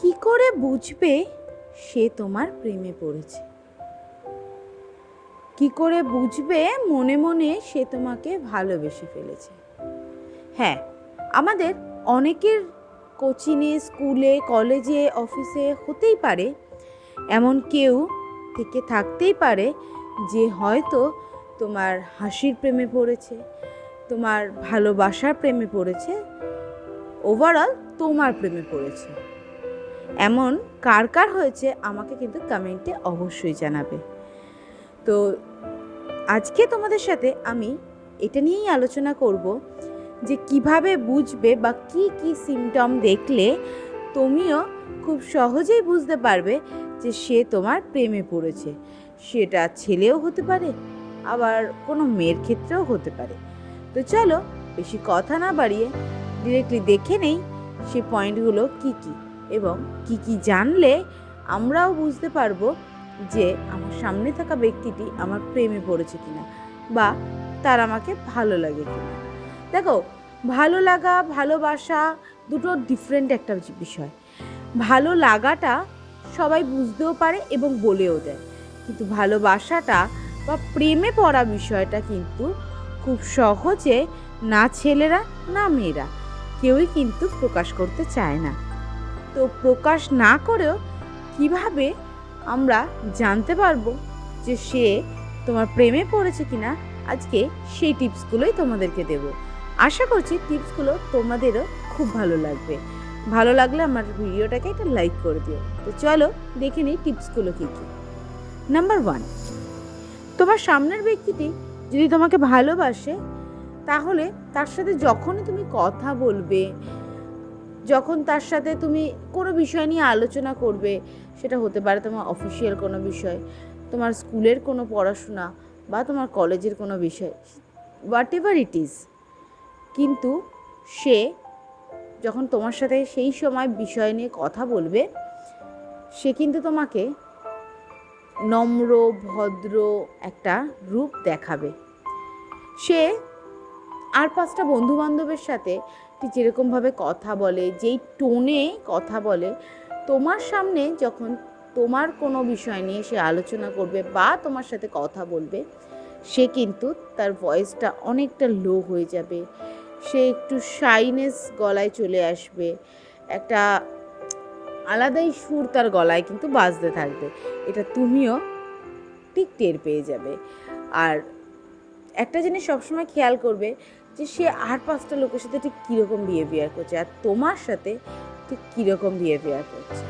কি করে বুঝবে সে তোমার প্রেমে পড়েছে? কি করে বুঝবে মনে মনে সে তোমাকে ভালোবেসে ফেলেছে? হ্যাঁ, আমাদের অনেকের কোচিংয়ে, স্কুলে, কলেজে, অফিসে হতেই পারে এমন কেউ থেকে থাকতেই পারে যে হয়তো তোমার হাসির প্রেমে পড়েছে, তোমার ভালোবাসার প্রেমে পড়েছে, ওভারঅল তোমার প্রেমে পড়েছে। এমন কার কার হয়েছে আমাকে কিন্তু কমেন্টে অবশ্যই জানাবে। তো আজকে তোমাদের সাথে আমি এটা নিয়েই আলোচনা করব যে কিভাবে বুঝবে বা কি কি সিমটম দেখলে তুমিও খুব সহজেই বুঝতে পারবে যে সে তোমার প্রেমে পড়েছে। সেটা ছেলেও হতে পারে, আবার কোনো মেয়ের ক্ষেত্রেও হতে পারে। তো চলো বেশি কথা না বাড়িয়ে ডিরেক্টলি দেখে নেই সে পয়েন্টগুলো কি কি, এবং কি কি জানলে আমরাও বুঝতে পারবো যে আমার সামনে থাকা ব্যক্তিটি আমার প্রেমে পড়েছে কিনা বা তার আমাকে ভালো লাগে কিনা। দেখো, ভালো লাগা ভালোবাসা দুটো ডিফারেন্ট একটা বিষয়। ভালো লাগাটা সবাই বুঝতেও পারে এবং বলেও দেয়, কিন্তু ভালোবাসাটা বা প্রেমে পড়া বিষয়টা কিন্তু খুব সহজে না ছেলেরা না মেয়েরা কেউই কিন্তু প্রকাশ করতে চায় না। তো প্রকাশ না করেও কিভাবে আমরা জানতে পারবো যে সে তোমার প্রেমে পড়েছে কিনা, আজকে সেই টিপসগুলোই তোমাদেরকে দেব। আশা করছি টিপসগুলো তোমাদেরও খুব ভালো লাগবে। ভালো লাগলে আমার ভিডিওটাকে একটা লাইক করে দিও। তো চলো দেখে নিই টিপসগুলো কী কী। নাম্বার 1, তোমার সামনের ব্যক্তিটি যদি তোমাকে ভালোবাসে, তাহলে তার সাথে যখনই তুমি কথা বলবে, যখন তার সাথে তুমি কোনো বিষয় নিয়ে আলোচনা করবে, সেটা হতে পারে তোমার অফিসিয়াল কোনো বিষয়, তোমার স্কুলের কোনো পড়াশোনা বা তোমার কলেজের কোনো বিষয়, হোয়াট এভার ইট ইজ, কিন্তু সে যখন তোমার সাথে সেই সময় বিষয় নিয়ে কথা বলবে, সে কিন্তু তোমাকে নম্র ভদ্র একটা রূপ দেখাবে। সে আর 5টা বন্ধুবান্ধবের সাথে ঠিক যেরকমভাবে কথা বলে, যেই টোনে কথা বলে, তোমার সামনে যখন তোমার কোনো বিষয় নিয়ে সে আলোচনা করবে বা তোমার সাথে কথা বলবে, সে কিন্তু তার ভয়েসটা অনেকটা লো হয়ে যাবে, সে একটু শাইনেস গলায় চলে আসবে, একটা আলাদাই সুর তার গলায় কিন্তু বাজতে থাকবে। এটা তুমিও ঠিক টের পেয়ে যাবে। আর একটা জিনিস সবসময় খেয়াল করবে যে সে আর 5টা লোকের সাথে ঠিক কীরকম বিহেভিয়ার করছে আর তোমার সাথে ঠিক কীরকম বিহেভিয়ার করছে।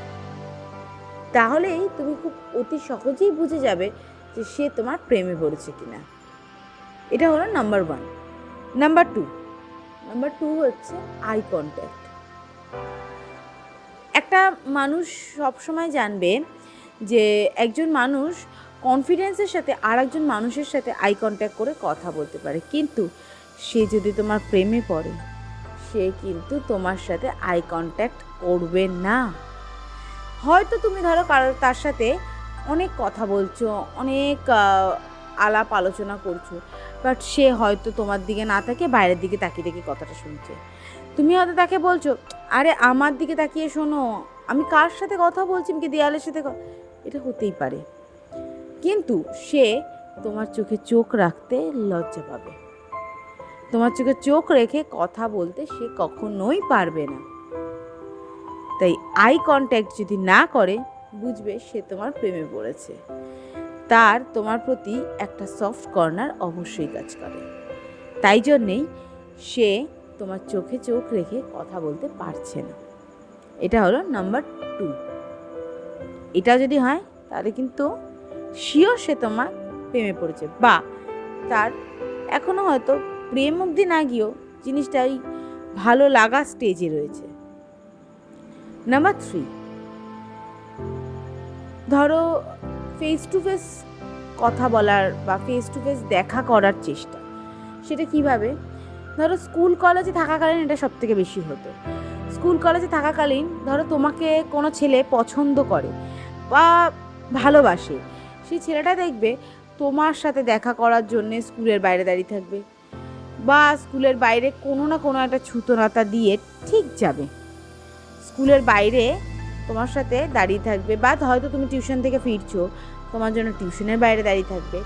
তাহলেই তুমি খুব অতি সহজেই বুঝে যাবে যে সে তোমার প্রেমে পড়েছে কিনা। এটা হলো নাম্বার 1। নাম্বার 2 হচ্ছে আই কন্ট্যাক্ট। একটা মানুষ সবসময় জানবে যে একজন মানুষ কনফিডেন্সের সাথে আর একজন মানুষের সাথে আই কন্ট্যাক্ট করে কথা বলতে পারে, কিন্তু সে যদি তোমার প্রেমে পড়ে, সে কিন্তু তোমার সাথে আই কন্ট্যাক্ট করবে না। হয়তো তুমি ধরো তার সাথে অনেক কথা বলছো, অনেক আলাপ আলোচনা করছো, বাট সে হয়তো তোমার দিকে না তাকিয়ে বাইরের দিকে তাকিয়ে তাকিয়ে কথাটা শুনছে। তুমি হয়তো তাকে বলছো, আরে আমার দিকে তাকিয়ে শোনো, আমি কার সাথে কথা বলছি, আমি কি দেয়ালের সাথে? এটা হতেই পারে, কিন্তু সে তোমার চোখে চোখ রাখতে লজ্জা পাবে। তোমার চোখে চোখ রেখে কথা বলতে সে কখনোই পারবে না। তাই আই কন্ট্যাক্ট যদি না করে, বুঝবে সে তোমার প্রেমে পড়েছে। তার তোমার প্রতি একটা সফট কর্নার অবশ্যই কাজ করে। তাই জন্যেই সে তোমার চোখে চোখ রেখে কথা বলতে পারছে না। এটা হলো নাম্বার 2। এটা যদি হয় তাহলে কিন্তু শিওর সে তোমার প্রেমে পড়েছে, বা তার এখনও হয়তো প্রেম অবধি না গিয়েও জিনিসটাই ভালো লাগা স্টেজে রয়েছে। নাম্বার 3, ধরো ফেস টু ফেস কথা বলার বা ফেস টু ফেস দেখা করার চেষ্টা। সেটা কিভাবে? ধরো স্কুল কলেজে থাকাকালীন এটা সবথেকে বেশি হতো। স্কুল কলেজে থাকাকালীন ধরো তোমাকে কোনো ছেলে পছন্দ করে বা ভালোবাসে, সেই ছেলেটা দেখবে তোমার সাথে দেখা করার জন্যে স্কুলের বাইরে দাঁড়িয়ে থাকবে, বা স্কুলের বাইরে কোনো না কোনো একটা ছুতোনাতা দিয়ে ঠিক যাবে। স্কুলের বাইরে তোমার সাথে দাঁড়িয়ে থাকবে, বা হয়তো তুমি টিউশন থেকে ফিরছো, তোমার জন্য টিউশনের বাইরে দাঁড়িয়ে থাকবে।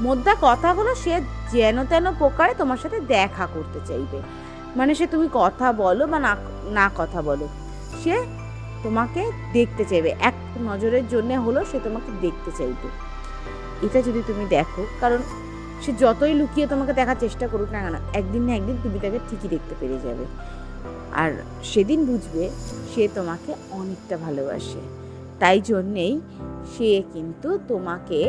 মোদ্দা কথা হলো সে যেন তেন প্রকারে তোমার সাথে দেখা করতে চাইবে, মানে সে তুমি কথা বলো বা না কথা বলো, সে তোমাকে দেখতে চাইবে, এক নজরের জন্য হলো সে তোমাকে দেখতে চাইবে। এটা যদি তুমি দেখো, কারণ সে যতই লুকিয়ে তোমাকে দেখার চেষ্টা করুক না কেন, একদিন না একদিন তুমি তাকে ঠিকই দেখতে পেরে যাবে, আর সেদিন বুঝবে সে তোমাকে অনেকটা ভালোবাসে। তাই জন্যেই সে কিন্তু তোমাকে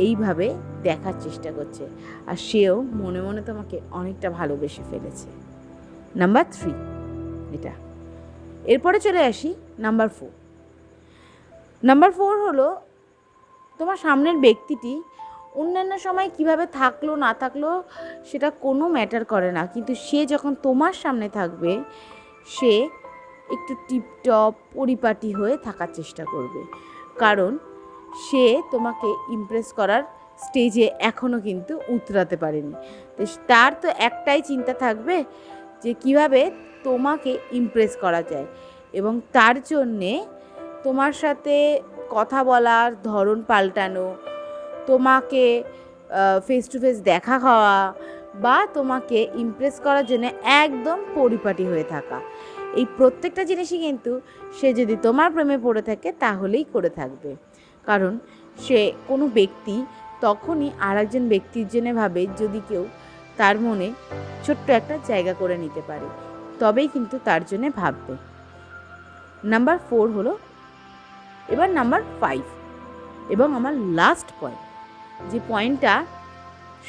এইভাবে দেখার চেষ্টা করছে, আর সেও মনে মনে তোমাকে অনেকটা ভালোবেসে ফেলেছে। নাম্বার 3 এটা। এরপরে চলে আসি নাম্বার 4। নাম্বার 4 হলো তোমার সামনের ব্যক্তিটি অন্যান্য সময় কিভাবে থাকলো না থাকলো সেটা কোনো ম্যাটার করে না, কিন্তু সে যখন তোমার সামনে থাকবে সে একটু টিপটপ পরিপাটি হয়ে থাকার চেষ্টা করবে, কারণ সে তোমাকে ইমপ্রেস করার স্টেজে এখনও কিন্তু উতরাতে পারেনি। তো তার তো একটাই চিন্তা থাকবে যে কিভাবে তোমাকে ইমপ্রেস করা যায়, এবং তার জন্যে তোমার সাথে কথা বলার ধরন পাল্টানো, তোমাকে ফেস টু ফেস দেখা খাওয়া, বা তোমাকে ইমপ্রেস করার জন্য একদম পরিপাটি হয়ে থাকা, এই প্রত্যেকটা জিনিসই কিন্তু সে যদি তোমার প্রেমে পড়ে থাকে তাহলেই করে থাকবে। কারণ সে কোনো ব্যক্তি তখনই আরেকজন ব্যক্তির জন্য ভাবে যদি কেউ তার মনে ছোট্ট একটা জায়গা করে নিতে পারে, তবেই কিন্তু তার জন্য ভাববে। নাম্বার 4 হলো। এবার নাম্বার 5 এবং আমার লাস্ট পয়েন্ট, যে পয়েন্টটা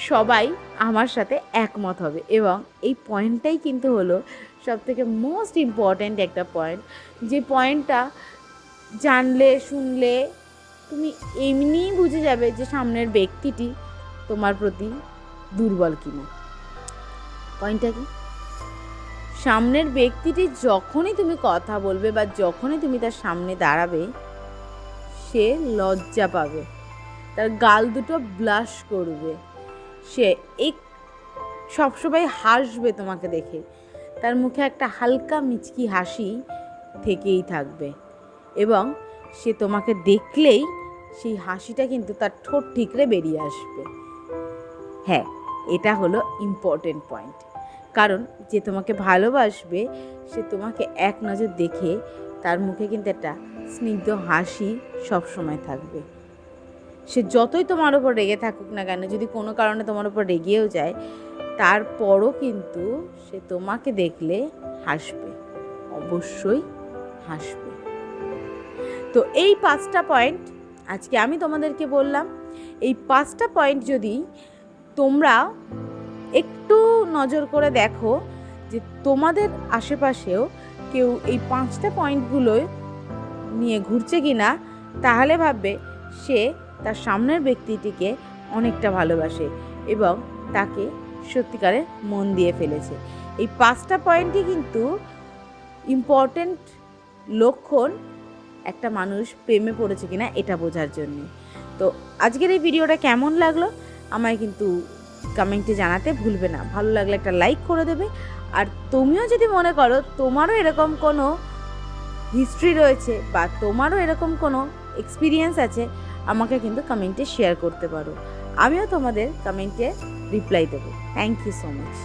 সবাই আমার সাথে একমত হবে, এবং এই পয়েন্টটাই কিন্তু হলো সবথেকে মোস্ট ইম্পর্ট্যান্ট একটা পয়েন্ট, যে পয়েন্টটা জানলে শুনলে তুমি এমনিই বুঝে যাবে যে সামনের ব্যক্তিটি তোমার প্রতি দুর্বল কিনা। পয়েন্টটা কি? সামনের ব্যক্তিটি যখনই তুমি কথা বলবে বা যখনই তুমি তার সামনে দাঁড়াবে, সে লজ্জা পাবে, তার গাল দুটো ব্লাশ করবে, সে সবসময় হাসবে তোমাকে দেখে, তার মুখে একটা হালকা মিচকি হাসি থেকেই থাকবে, এবং সে তোমাকে দেখলেই সেই হাসিটা কিন্তু তার ঠোঁট ঠিকরে বেরিয়ে আসবে। হ্যাঁ, এটা হলো ইম্পর্টেন্ট পয়েন্ট, কারণ যে তোমাকে ভালোবাসবে সে তোমাকে এক নজর দেখে তার মুখে কিন্তু একটা স্নিগ্ধ হাসি সবসময় থাকবে। সে যতই তোমার ওপর রেগে থাকুক না কেন, যদি কোনো কারণে তোমার ওপর রেগেও যায়, তারপরও কিন্তু সে তোমাকে দেখলে হাসবে, অবশ্যই হাসবে। তো এই 5টা পয়েন্ট আজকে আমি তোমাদেরকে বললাম। এই 5টা পয়েন্ট যদি তোমরা একটু নজর করে দেখো যে তোমাদের আশেপাশেও কেউ এই 5টা পয়েন্টগুলো নিয়ে ঘুরছে কিনা, তাহলে ভাববে সে তার সামনের ব্যক্তিটিকে অনেকটা ভালোবাসে এবং তাকে সত্যিকারের মন দিয়ে ফেলেছে। এই 5টা পয়েন্টই কিন্তু ইম্পর্টেন্ট লক্ষণ একটা মানুষ প্রেমে পড়েছে কিনা এটা বোঝার জন্য। তো আজকের এই ভিডিওটা কেমন লাগলো আমায় কিন্তু কমেন্টে জানাতে ভুলবে না। ভালো লাগলে একটা লাইক করে দেবে, আর তুমিও যদি মনে করো তোমারও এরকম কোনো হিস্ট্রি রয়েছে বা তোমারও এরকম কোনো এক্সপিরিয়েন্স আছে, আমাকে কিন্তু কমেন্টে শেয়ার করতে পারো, আমিও তোমাদের কমেন্টে রিপ্লাই দেবো। Thank you so much.